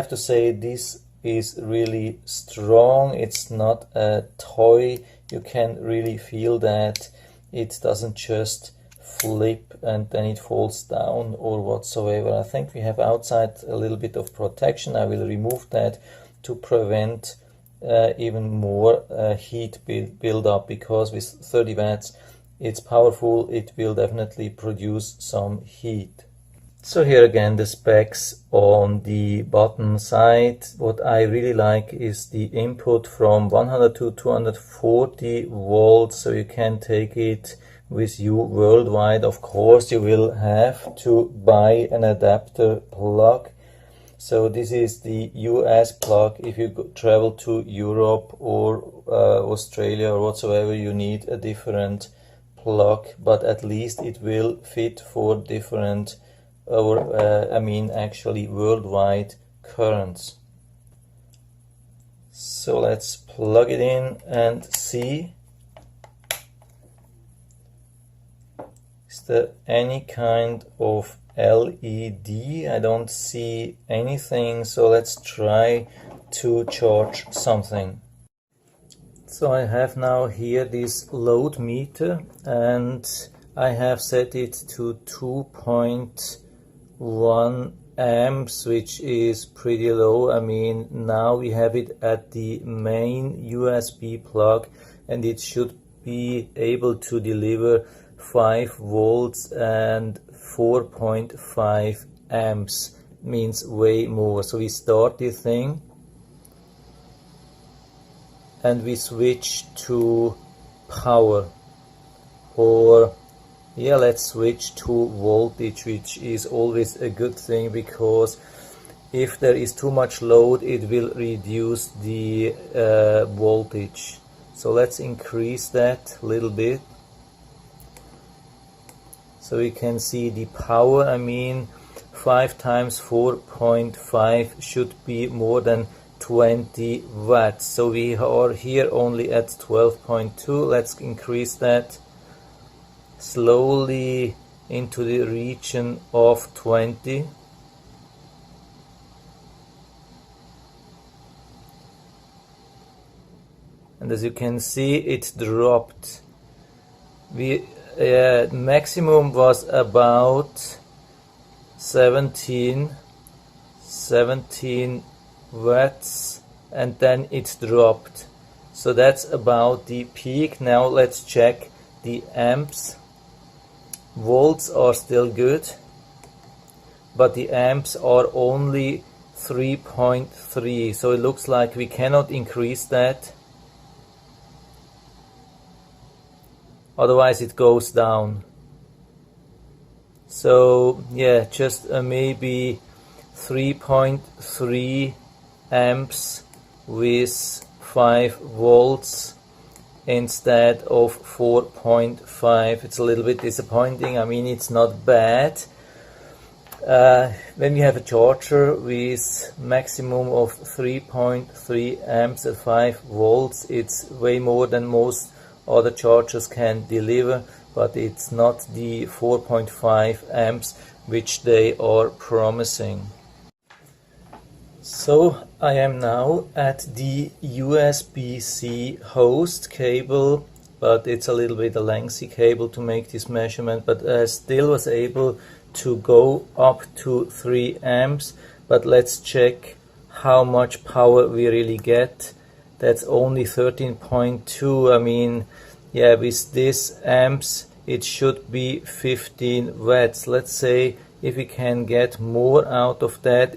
have to say this is really strong. It's not a toy. You can really feel that it doesn't just flip and then it falls down or whatsoever. I think we have outside a little bit of protection. I will remove that to prevent even more heat build up, because with 30 watts it's powerful. It will definitely produce some heat. So here again the specs on the bottom side. What I really like is the input from 100 to 240 volts, so you can take it with you worldwide. Of course you will have to buy an adapter plug. So this is the US plug. If you travel to Europe or Australia or whatsoever, you need a different plug, but at least it will fit for different actually worldwide currents. So let's plug it in and see. Is there any kind of LED? I don't see anything, so let's try to charge something. So I have now here this load meter, and I have set it to 2.1 amps, which is pretty low. I mean, now we have it at the main USB plug, and it should be able to deliver 5 volts and 4.5 amps, means way more. So we start this thing and we switch to power, or yeah, let's switch to voltage, which is always a good thing, because if there is too much load it will reduce the voltage. So let's increase that a little bit so we can see the power. I mean, 5 times 4.5 should be more than 20 watts. So we are here only at 12.2. Let's increase that slowly into the region of 20. And as you can see, it dropped. Maximum was about 17 watts, and then it dropped. So that's about the peak. Now let's check the amps. Volts are still good, but the amps are only 3.3, so it looks like we cannot increase that, otherwise it goes down. So yeah, just maybe 3.3 amps with 5 volts instead of 4.5. It's a little bit disappointing. I mean, it's not bad. When you have a charger with maximum of 3.3 amps at 5 volts, it's way more than most other chargers can deliver, but it's not the 4.5 amps which they are promising. So I am now at the USB-C host cable, but it's a little bit a lengthy cable to make this measurement, but I still was able to go up to 3 amps. But let's check how much power we really get. That's only 13.2. I mean, yeah, with this amps it should be 15 watts. Let's say if we can get more out of that,